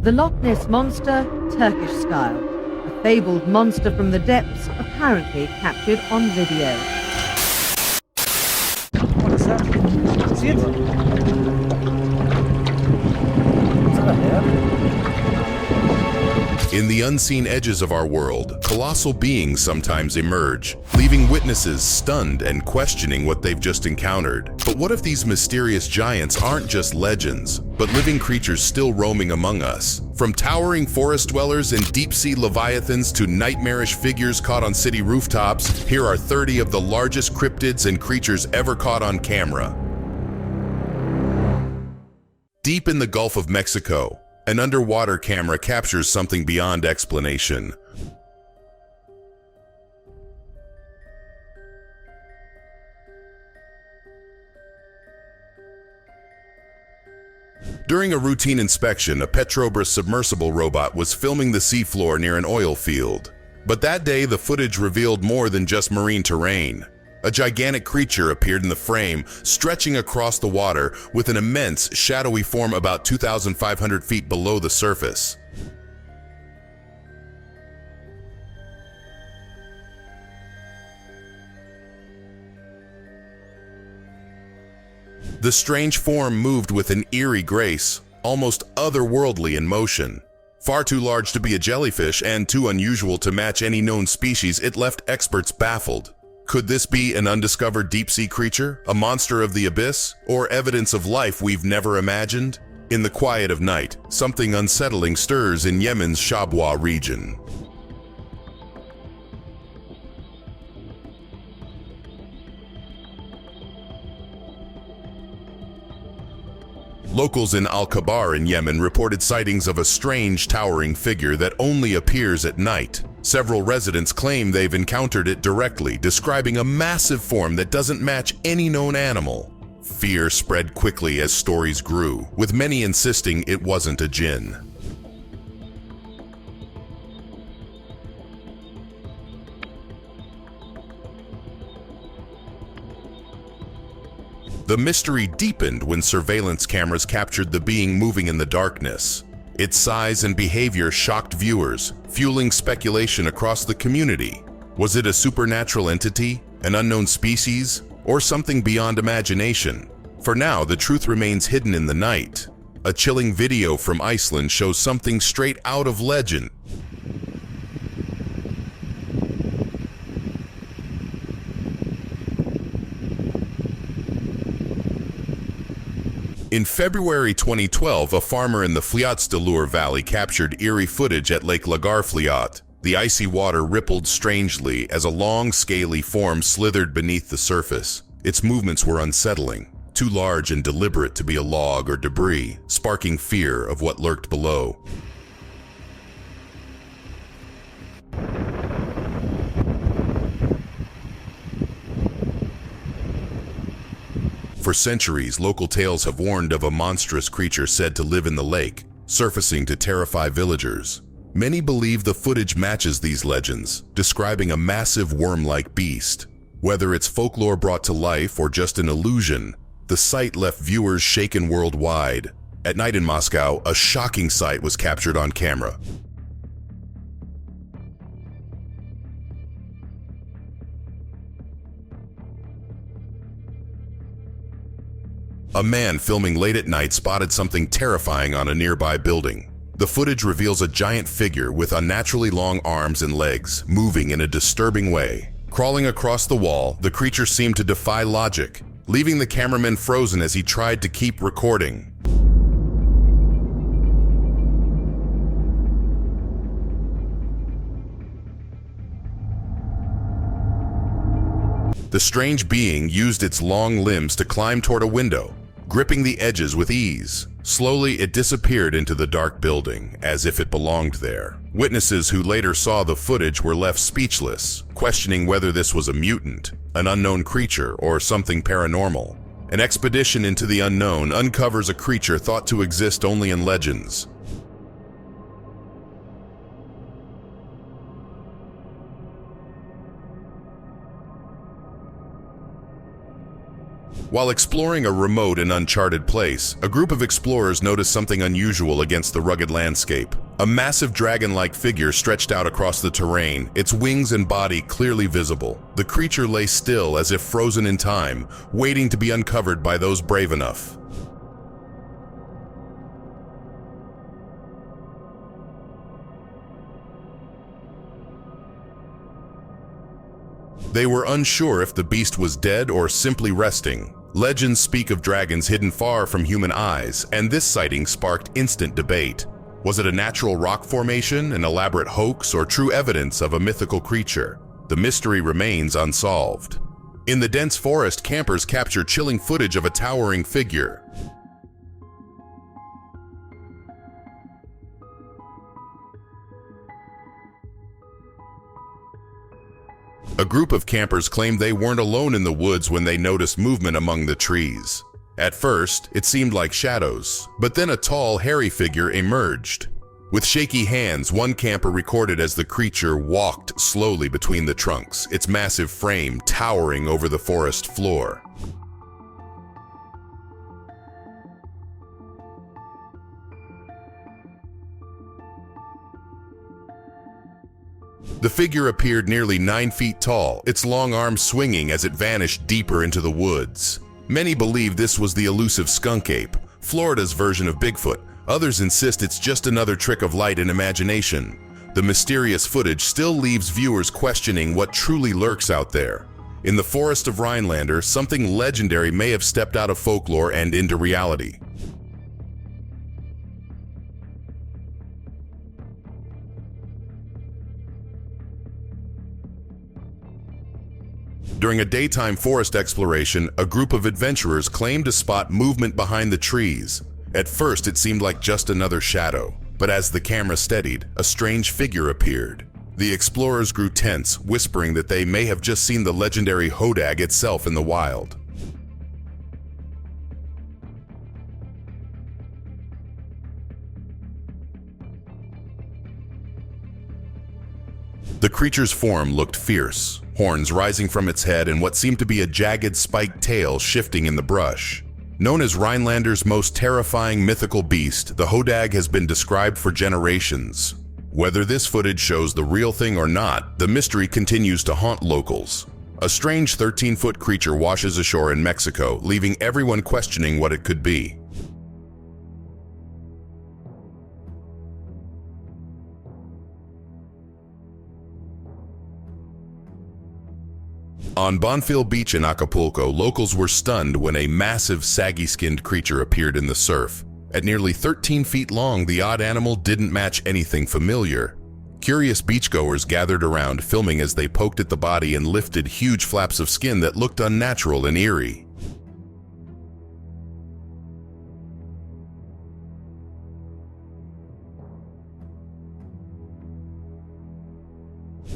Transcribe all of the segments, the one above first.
The Loch Ness Monster, Turkish style. A fabled monster from the depths, apparently captured on video. What is that? See it? Is that a head? In the unseen edges of our world, colossal beings sometimes emerge, leaving witnesses stunned and questioning what they've just encountered. But what if these mysterious giants aren't just legends, but living creatures still roaming among us? From towering forest dwellers and deep-sea leviathans to nightmarish figures caught on city rooftops, here are 30 of the largest cryptids and creatures ever caught on camera. Deep in the Gulf of Mexico, an underwater camera captures something beyond explanation. During a routine inspection, a Petrobras submersible robot was filming the seafloor near an oil field. But that day, the footage revealed more than just marine terrain. A gigantic creature appeared in the frame, stretching across the water with an immense, shadowy form about 2,500 feet below the surface. The strange form moved with an eerie grace, almost otherworldly in motion. Far too large to be a jellyfish and too unusual to match any known species, it left experts baffled. Could this be an undiscovered deep-sea creature, a monster of the abyss, or evidence of life we've never imagined? In the quiet of night, something unsettling stirs in Yemen's Shabwa region. Locals in Al-Kabar in Yemen reported sightings of a strange towering figure that only appears at night. Several residents claim they've encountered it directly, describing a massive form that doesn't match any known animal. Fear spread quickly as stories grew, with many insisting it wasn't a jinn. The mystery deepened when surveillance cameras captured the being moving in the darkness. Its size and behavior shocked viewers, fueling speculation across the community. Was it a supernatural entity, an unknown species, or something beyond imagination? For now, the truth remains hidden in the night. A chilling video from Iceland shows something straight out of legend. In February 2012, a farmer in the Fljótsdalur Valley captured eerie footage at Lake Lagarfljót. The icy water rippled strangely as a long, scaly form slithered beneath the surface. Its movements were unsettling, too large and deliberate to be a log or debris, sparking fear of what lurked below. For centuries, local tales have warned of a monstrous creature said to live in the lake, surfacing to terrify villagers. Many believe the footage matches these legends, describing a massive worm-like beast. Whether it's folklore brought to life or just an illusion, the sight left viewers shaken worldwide. At night in Moscow, a shocking sight was captured on camera. A man filming late at night spotted something terrifying on a nearby building. The footage reveals a giant figure with unnaturally long arms and legs, moving in a disturbing way. Crawling across the wall, the creature seemed to defy logic, leaving the cameraman frozen as he tried to keep recording. The strange being used its long limbs to climb toward a window, gripping the edges with ease. Slowly, it disappeared into the dark building, as if it belonged there. Witnesses who later saw the footage were left speechless, questioning whether this was a mutant, an unknown creature, or something paranormal. An expedition into the unknown uncovers a creature thought to exist only in legends. While exploring a remote and uncharted place, a group of explorers noticed something unusual against the rugged landscape. A massive dragon-like figure stretched out across the terrain, its wings and body clearly visible. The creature lay still as if frozen in time, waiting to be uncovered by those brave enough. They were unsure if the beast was dead or simply resting. Legends speak of dragons hidden far from human eyes, and this sighting sparked instant debate. Was it a natural rock formation, an elaborate hoax, or true evidence of a mythical creature? The mystery remains unsolved. In the dense forest, campers capture chilling footage of a towering figure. A group of campers claimed they weren't alone in the woods when they noticed movement among the trees. At first, it seemed like shadows, but then a tall, hairy figure emerged. With shaky hands, one camper recorded as the creature walked slowly between the trunks, its massive frame towering over the forest floor. The figure appeared nearly 9 feet tall, its long arms swinging as it vanished deeper into the woods. Many believe this was the elusive skunk ape, Florida's version of Bigfoot. Others insist it's just another trick of light and imagination. The mysterious footage still leaves viewers questioning what truly lurks out there. In the forest of Rhinelander, something legendary may have stepped out of folklore and into reality. During a daytime forest exploration, a group of adventurers claimed to spot movement behind the trees. At first, it seemed like just another shadow, but as the camera steadied, a strange figure appeared. The explorers grew tense, whispering that they may have just seen the legendary hodag itself in the wild. The creature's form looked fierce, horns rising from its head and what seemed to be a jagged spiked tail shifting in the brush. Known as Rhinelander's most terrifying mythical beast, the hodag has been described for generations. Whether this footage shows the real thing or not, the mystery continues to haunt locals. A strange 13-foot creature washes ashore in Mexico, leaving everyone questioning what it could be. On Bonfil Beach in Acapulco, locals were stunned when a massive, saggy-skinned creature appeared in the surf. At nearly 13 feet long, the odd animal didn't match anything familiar. Curious beachgoers gathered around, filming as they poked at the body and lifted huge flaps of skin that looked unnatural and eerie.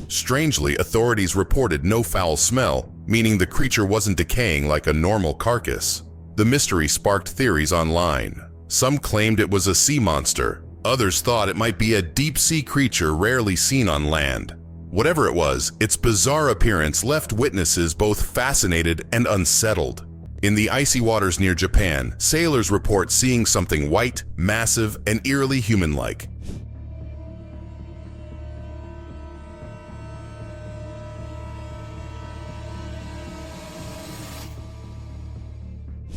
Strangely, authorities reported no foul smell, meaning the creature wasn't decaying like a normal carcass. The mystery sparked theories online. Some claimed it was a sea monster. Others thought it might be a deep-sea creature rarely seen on land. Whatever it was, its bizarre appearance left witnesses both fascinated and unsettled. In the icy waters near Japan, sailors report seeing something white, massive, and eerily human-like.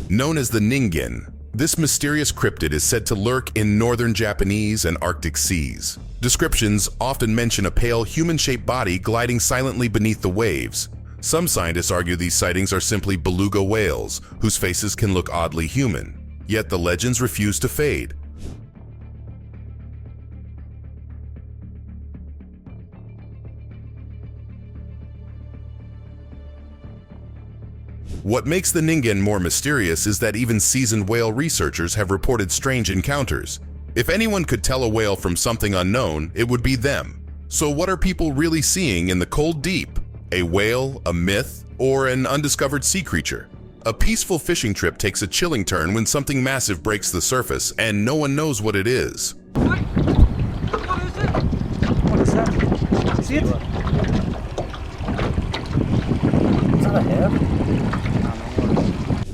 Known as the ningen, this mysterious cryptid is said to lurk in northern Japanese and Arctic seas. Descriptions often mention a pale, human-shaped body gliding silently beneath the waves. Some scientists argue these sightings are simply beluga whales, whose faces can look oddly human. Yet the legends refuse to fade. What makes the ningen more mysterious is that even seasoned whale researchers have reported strange encounters. If anyone could tell a whale from something unknown, it would be them. So what are people really seeing in the cold deep? A whale, a myth, or an undiscovered sea creature? A peaceful fishing trip takes a chilling turn when something massive breaks the surface and no one knows what it is. What is that? See it? Is that a hare?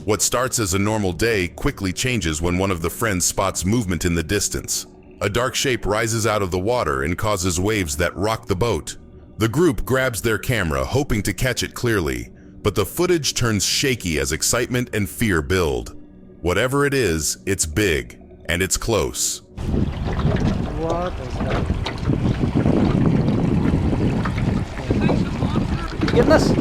What starts as a normal day quickly changes when one of the friends spots movement in the distance. A dark shape rises out of the water and causes waves that rock the boat. The group grabs their camera, hoping to catch it clearly, but the footage turns shaky as excitement and fear build. Whatever it is, it's big, and it's close. What is that? Goodness!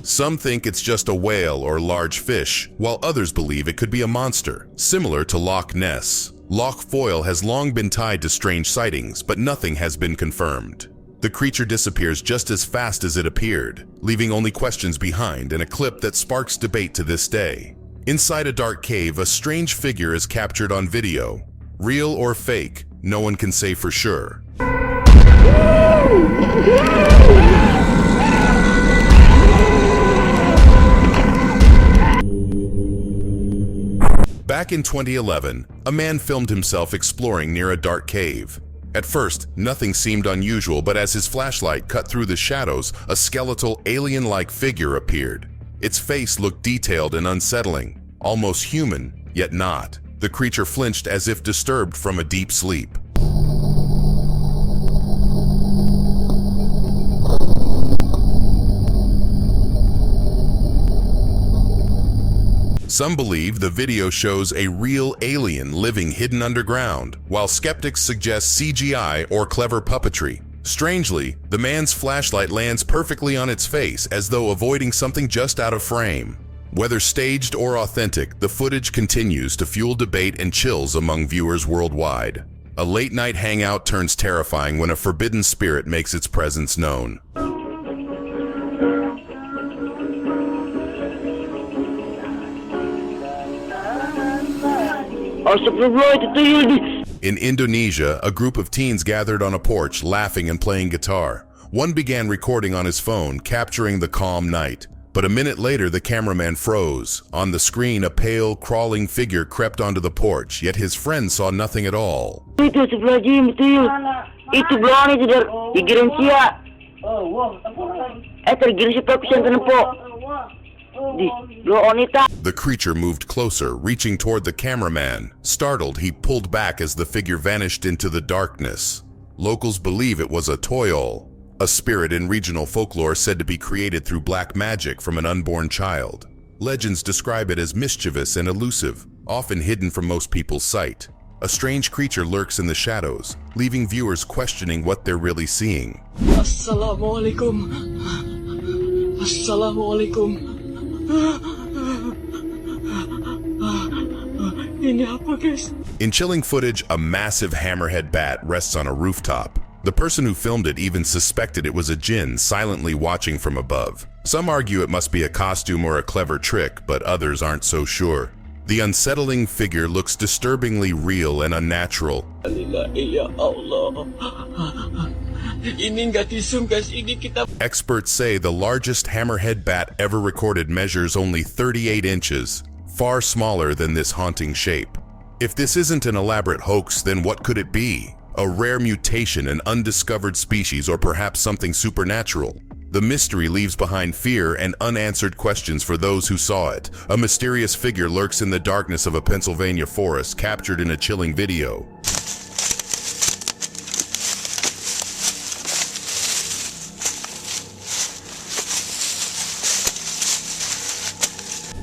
Some think it's just a whale or large fish, while others believe it could be a monster, similar to Loch Ness. Loch Foyle has long been tied to strange sightings, but nothing has been confirmed. The creature disappears just as fast as it appeared, leaving only questions behind and a clip that sparks debate to this day. Inside a dark cave, a strange figure is captured on video. Real or fake, no one can say for sure. Back in 2011, a man filmed himself exploring near a dark cave. At first, nothing seemed unusual, but as his flashlight cut through the shadows, a skeletal, alien-like figure appeared. Its face looked detailed and unsettling, almost human, yet not. The creature flinched as if disturbed from a deep sleep. Some believe the video shows a real alien living hidden underground, while skeptics suggest CGI or clever puppetry. Strangely, the man's flashlight lands perfectly on its face, as though avoiding something just out of frame. Whether staged or authentic, the footage continues to fuel debate and chills among viewers worldwide. A late-night hangout turns terrifying when a forbidden spirit makes its presence known. In Indonesia, a group of teens gathered on a porch, laughing and playing guitar. One began recording on his phone, capturing the calm night. But a minute later, the cameraman froze. On the screen, a pale, crawling figure crept onto the porch, yet his friend saw nothing at all. The creature moved closer, reaching toward the cameraman. Startled, he pulled back as the figure vanished into the darkness. Locals believe it was a toyol, a spirit in regional folklore said to be created through black magic from an unborn child. Legends describe it as mischievous and elusive, often hidden from most people's sight. A strange creature lurks in the shadows, leaving viewers questioning what they're really seeing. Assalamualaikum. Assalamualaikum. In chilling footage, a massive hammerhead bat rests on a rooftop. The person who filmed it even suspected it was a jinn silently watching from above. Some argue it must be a costume or a clever trick, but others aren't so sure. The unsettling figure looks disturbingly real and unnatural. Experts say the largest hammerhead bat ever recorded measures only 38 inches, far smaller than this haunting shape. If this isn't an elaborate hoax, then what could it be? A rare mutation, an undiscovered species, or perhaps something supernatural? The mystery leaves behind fear and unanswered questions for those who saw it. A mysterious figure lurks in the darkness of a Pennsylvania forest, captured in a chilling video.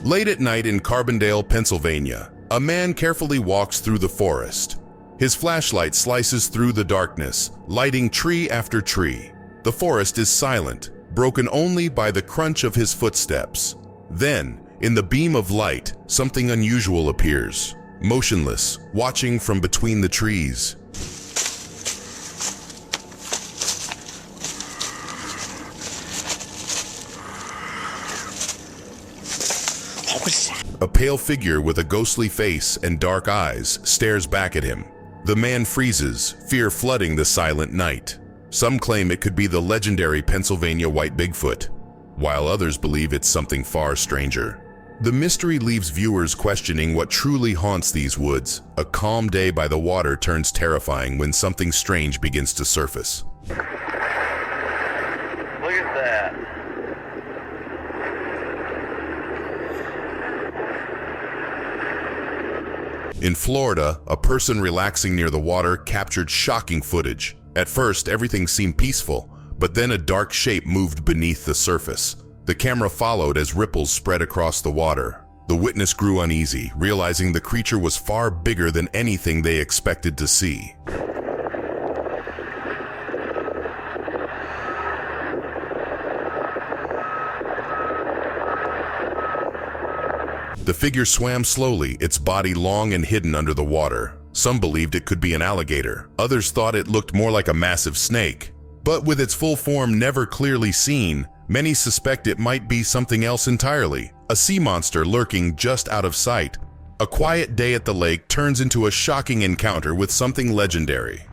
Late at night in Carbondale, Pennsylvania, a man carefully walks through the forest. His flashlight slices through the darkness, lighting tree after tree. The forest is silent, broken only by the crunch of his footsteps. Then, in the beam of light, something unusual appears, motionless, watching from between the trees. A pale figure with a ghostly face and dark eyes stares back at him. The man freezes, fear flooding the silent night. Some claim it could be the legendary Pennsylvania White Bigfoot, while others believe it's something far stranger. The mystery leaves viewers questioning what truly haunts these woods. A calm day by the water turns terrifying when something strange begins to surface. Look at that. In Florida, a person relaxing near the water captured shocking footage. At first, everything seemed peaceful, but then a dark shape moved beneath the surface. The camera followed as ripples spread across the water. The witness grew uneasy, realizing the creature was far bigger than anything they expected to see. The figure swam slowly, its body long and hidden under the water. Some believed it could be an alligator. Others thought it looked more like a massive snake. But with its full form never clearly seen, many suspect it might be something else entirely, a sea monster lurking just out of sight. A quiet day at the lake turns into a shocking encounter with something legendary.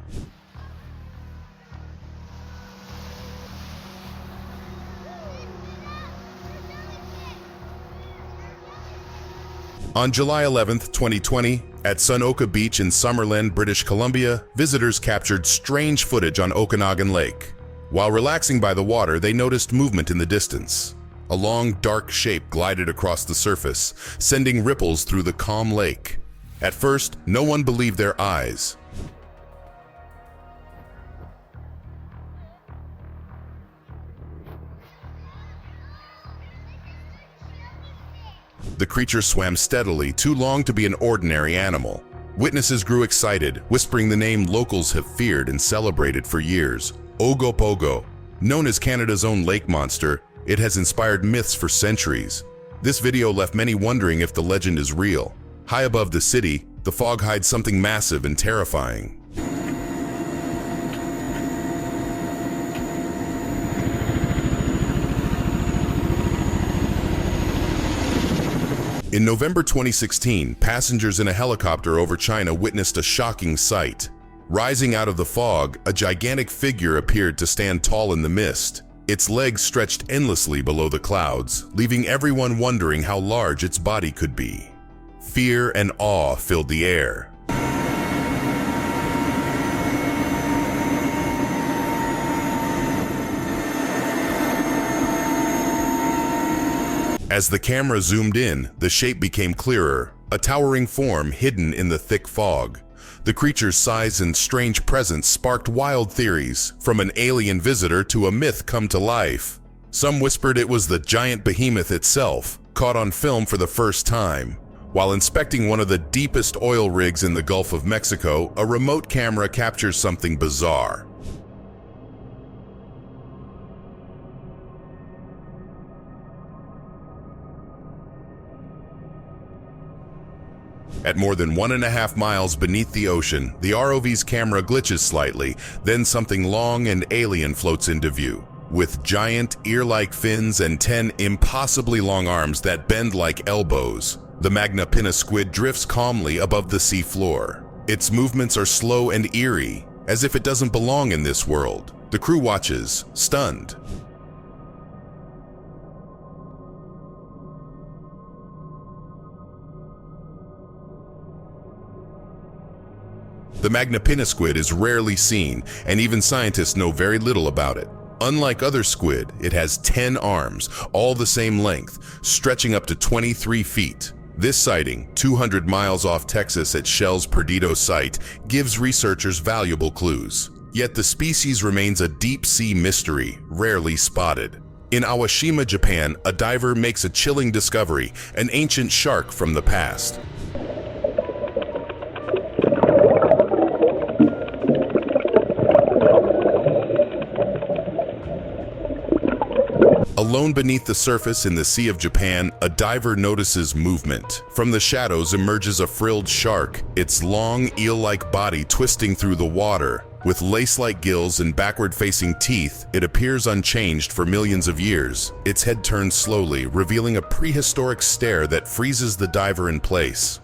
On July 11, 2020, at Sunoka Beach in Summerland, British Columbia, visitors captured strange footage on Okanagan Lake. While relaxing by the water, they noticed movement in the distance. A long, dark shape glided across the surface, sending ripples through the calm lake. At first, no one believed their eyes. The creature swam steadily, too long to be an ordinary animal. Witnesses grew excited, whispering the name locals have feared and celebrated for years, Ogopogo. Known as Canada's own lake monster, it has inspired myths for centuries. This video left many wondering if the legend is real. High above the city, the fog hides something massive and terrifying. In November 2016, passengers in a helicopter over China witnessed a shocking sight. Rising out of the fog, a gigantic figure appeared to stand tall in the mist. Its legs stretched endlessly below the clouds, leaving everyone wondering how large its body could be. Fear and awe filled the air. As the camera zoomed in, the shape became clearer, a towering form hidden in the thick fog. The creature's size and strange presence sparked wild theories, from an alien visitor to a myth come to life. Some whispered it was the giant behemoth itself, caught on film for the first time. While inspecting one of the deepest oil rigs in the Gulf of Mexico, a remote camera captures something bizarre. At more than 1.5 miles beneath the ocean, the ROV's camera glitches slightly, then something long and alien floats into view. With giant, ear-like fins and 10 impossibly long arms that bend like elbows, the Magna Pinna squid drifts calmly above the sea floor. Its movements are slow and eerie, as if it doesn't belong in this world. The crew watches, stunned. The Magna Pinna squid is rarely seen, and even scientists know very little about it. Unlike other squid, it has 10 arms, all the same length, stretching up to 23 feet. This sighting, 200 miles off Texas at Shell's Perdido site, gives researchers valuable clues. Yet the species remains a deep-sea mystery, rarely spotted. In Awashima, Japan, a diver makes a chilling discovery, an ancient shark from the past. Alone beneath the surface in the Sea of Japan, a diver notices movement. From the shadows emerges a frilled shark, its long, eel-like body twisting through the water. With lace-like gills and backward-facing teeth, it appears unchanged for millions of years. Its head turns slowly, revealing a prehistoric stare that freezes the diver in place.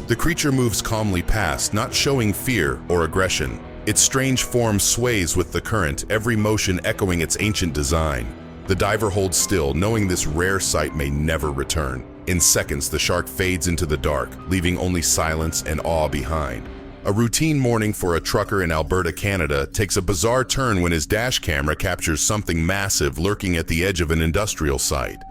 The creature moves calmly past, not showing fear or aggression. Its strange form sways with the current, every motion echoing its ancient design. The diver holds still, knowing this rare sight may never return. In seconds, the shark fades into the dark, leaving only silence and awe behind. A routine morning for a trucker in Alberta, Canada, takes a bizarre turn when his dash camera captures something massive lurking at the edge of an industrial site.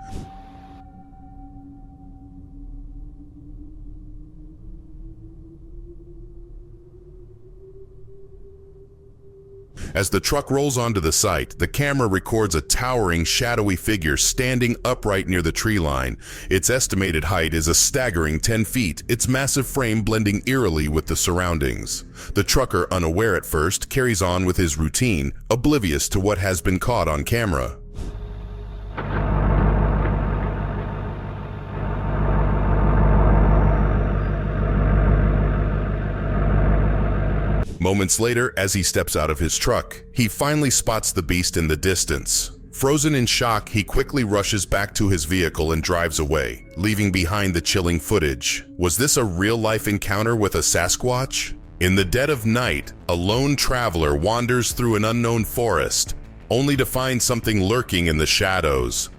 As the truck rolls onto the site, the camera records a towering, shadowy figure standing upright near the tree line. Its estimated height is a staggering 10 feet, its massive frame blending eerily with the surroundings. The trucker, unaware at first, carries on with his routine, oblivious to what has been caught on camera. Moments later, as he steps out of his truck, he finally spots the beast in the distance. Frozen in shock, he quickly rushes back to his vehicle and drives away, leaving behind the chilling footage. Was this a real-life encounter with a Sasquatch? In the dead of night, a lone traveler wanders through an unknown forest, only to find something lurking in the shadows.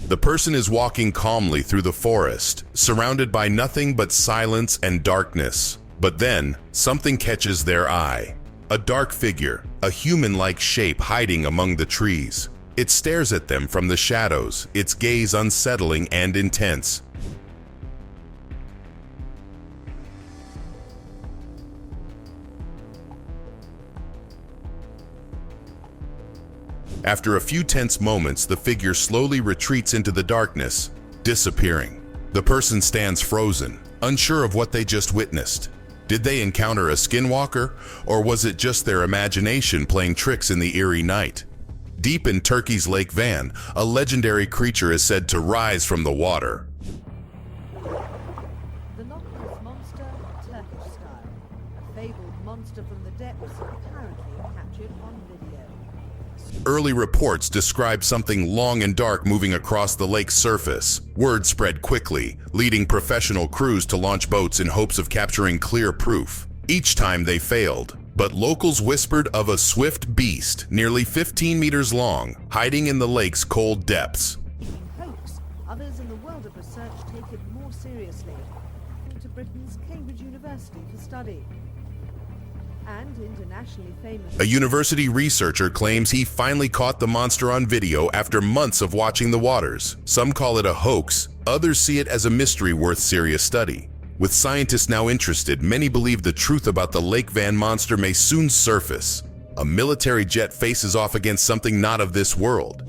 The person is walking calmly through the forest, surrounded by nothing but silence and darkness. But then, something catches their eye. A dark figure, a human-like shape hiding among the trees. It stares at them from the shadows, its gaze unsettling and intense. After a few tense moments, the figure slowly retreats into the darkness, disappearing. The person stands frozen, unsure of what they just witnessed. Did they encounter a skinwalker, or was it just their imagination playing tricks in the eerie night? Deep in Turkey's Lake Van, a legendary creature is said to rise from the water. The Loch Ness Monster, Turkish style. A fabled monster from the depths, apparently captured on video. Early reports describe something long and dark moving across the lake's surface. Word spread quickly, leading professional crews to launch boats in hopes of capturing clear proof. Each time they failed, but locals whispered of a swift beast, nearly 15 meters long, hiding in the lake's cold depths. Hoax. Others in the world of research take it more seriously. To Britain's Cambridge University for study. And internationally famous. A university researcher claims he finally caught the monster on video after months of watching the waters. Some call it a hoax, others see it as a mystery worth serious study. With scientists now interested, many believe the truth about the Lake Van monster may soon surface. A military jet faces off against something not of this world.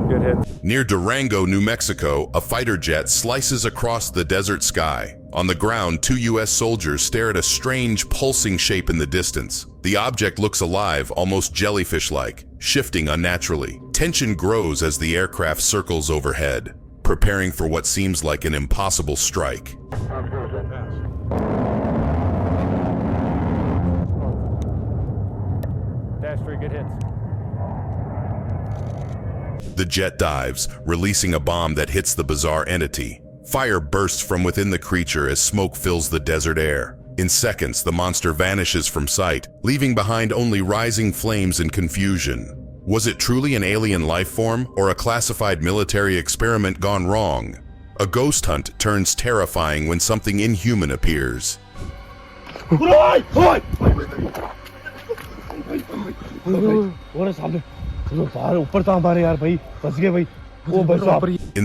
Good hit. Near Durango, New Mexico, a fighter jet slices across the desert sky. On the ground, 2 U.S. soldiers stare at a strange, pulsing shape in the distance. The object looks alive, almost jellyfish-like, shifting unnaturally. Tension grows as the aircraft circles overhead, preparing for what seems like an impossible strike. Dash 3, good hits. The jet dives, releasing a bomb that hits the bizarre entity. Fire bursts from within the creature as smoke fills the desert air. In seconds, the monster vanishes from sight, leaving behind only rising flames and confusion. Was it truly an alien life form, or a classified military experiment gone wrong? A ghost hunt turns terrifying when something inhuman appears. In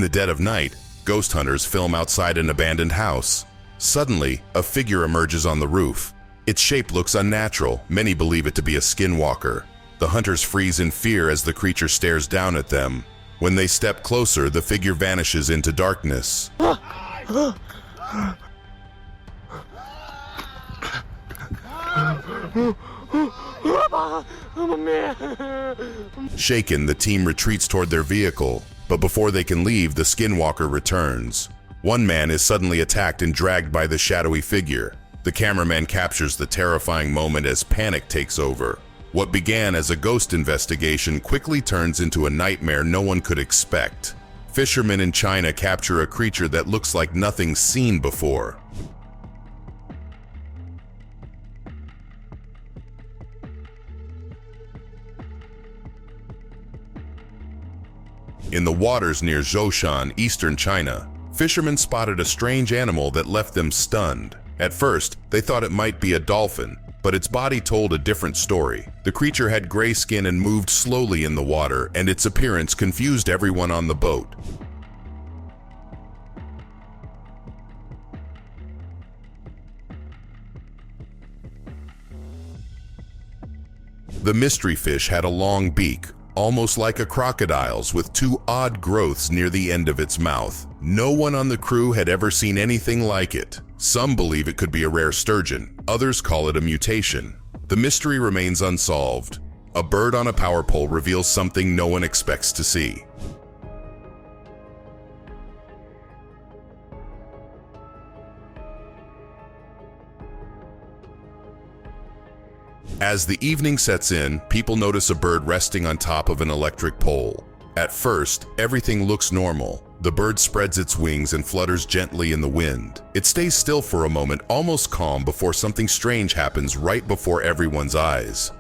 the dead of night, ghost hunters film outside an abandoned house. Suddenly, a figure emerges on the roof. Its shape looks unnatural. Many believe it to be a skinwalker. The hunters freeze in fear as the creature stares down at them. When they step closer, the figure vanishes into darkness. Shaken, the team retreats toward their vehicle, but before they can leave, the skinwalker returns. One man is suddenly attacked and dragged by the shadowy figure. The cameraman captures the terrifying moment as panic takes over. What began as a ghost investigation quickly turns into a nightmare no one could expect. Fishermen in China capture a creature that looks like nothing seen before. In the waters near Zhoushan, eastern China, fishermen spotted a strange animal that left them stunned. At first, they thought it might be a dolphin, but its body told a different story. The creature had gray skin and moved slowly in the water, and its appearance confused everyone on the boat. The mystery fish had a long beak, almost like a crocodile's, with two odd growths near the end of its mouth. No one on the crew had ever seen anything like it. Some believe it could be a rare sturgeon, others call it a mutation. The mystery remains unsolved. A bird on a power pole reveals something no one expects to see. As the evening sets in, people notice a bird resting on top of an electric pole. At first, everything looks normal. The bird spreads its wings and flutters gently in the wind. It stays still for a moment, almost calm, before something strange happens right before everyone's eyes.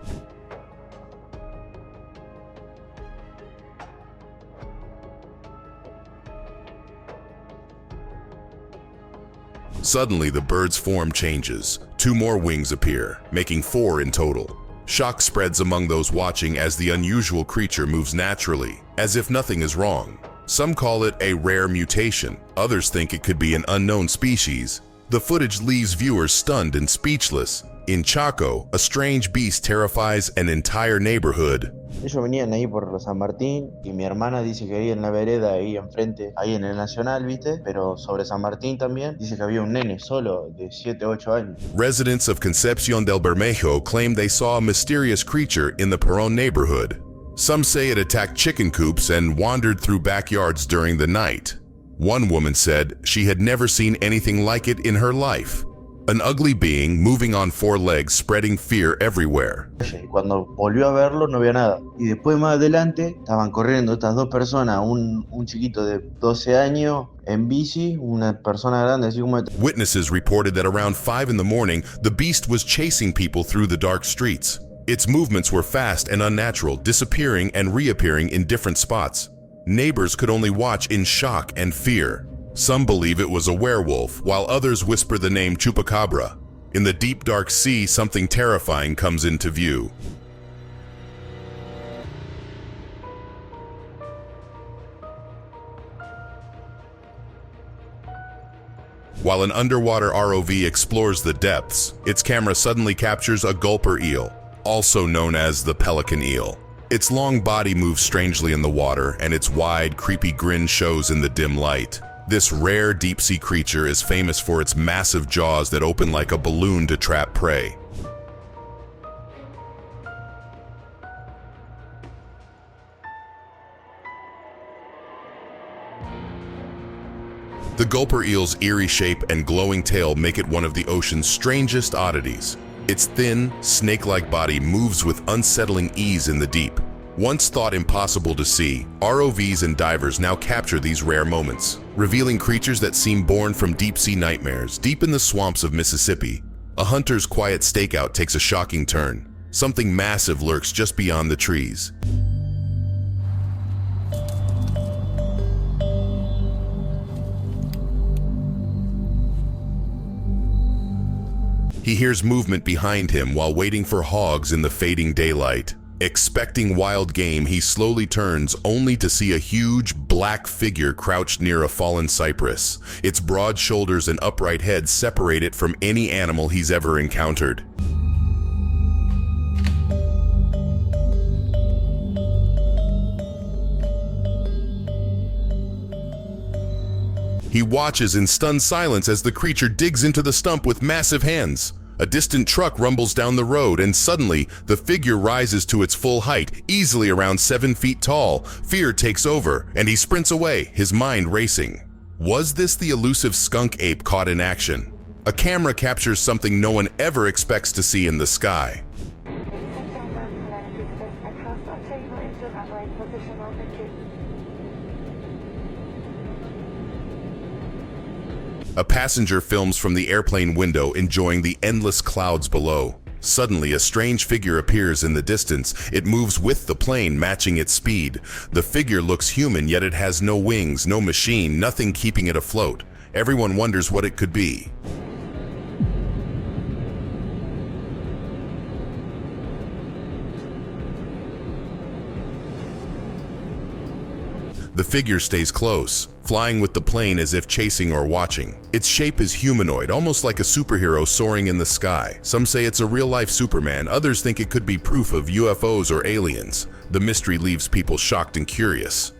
Suddenly, the bird's form changes. Two more wings appear, making 4 in total. Shock spreads among those watching as the unusual creature moves naturally, as if nothing is wrong. Some call it a rare mutation. Others think it could be an unknown species. The footage leaves viewers stunned and speechless. In Chaco, a strange beast terrifies an entire neighborhood. Ellos venían ahí por San Martín y mi hermana dice que había en la vereda ahí enfrente, ahí en el Nacional, ¿viste? Pero sobre San Martín también dice que había un nene solo de 7 o 8 años. Residents of Concepcion del Bermejo claim they saw a mysterious creature in the Perón neighborhood. Some say it attacked chicken coops and wandered through backyards during the night. One woman said she had never seen anything like it in her life. An ugly being moving on 4 legs, spreading fear everywhere. Cuando volvió a verlo no había nada. Y después más adelante estaban corriendo estas dos personas, un chiquito de 12 años en bici, una persona grande así como... Witnesses reported that around 5 in the morning, the beast was chasing people through the dark streets. Its movements were fast and unnatural, disappearing and reappearing in different spots. Neighbors could only watch in shock and fear. Some believe it was a werewolf, while others whisper the name Chupacabra. In the deep dark sea, something terrifying comes into view. While an underwater ROV explores the depths, its camera suddenly captures a gulper eel, also known as the pelican eel. Its long body moves strangely in the water, and its wide, creepy grin shows in the dim light. This rare deep-sea creature is famous for its massive jaws that open like a balloon to trap prey. The gulper eel's eerie shape and glowing tail make it one of the ocean's strangest oddities. Its thin, snake-like body moves with unsettling ease in the deep. Once thought impossible to see, ROVs and divers now capture these rare moments, revealing creatures that seem born from deep-sea nightmares. Deep in the swamps of Mississippi, a hunter's quiet stakeout takes a shocking turn. Something massive lurks just beyond the trees. He hears movement behind him while waiting for hogs in the fading daylight. Expecting wild game, he slowly turns only to see a huge black figure crouched near a fallen cypress. Its broad shoulders and upright head separate it from any animal he's ever encountered. He watches in stunned silence as the creature digs into the stump with massive hands. A distant truck rumbles down the road, and suddenly, the figure rises to its full height, easily around 7 feet tall. Fear takes over, and he sprints away, his mind racing. Was this the elusive skunk ape caught in action? A camera captures something no one ever expects to see in the sky. A passenger films from the airplane window, enjoying the endless clouds below. Suddenly, a strange figure appears in the distance. It moves with the plane, matching its speed. The figure looks human, yet it has no wings, no machine, nothing keeping it afloat. Everyone wonders what it could be. The figure stays close, flying with the plane as if chasing or watching. Its shape is humanoid, almost like a superhero soaring in the sky. Some say it's a real-life Superman, others think it could be proof of UFOs or aliens. The mystery leaves people shocked and curious.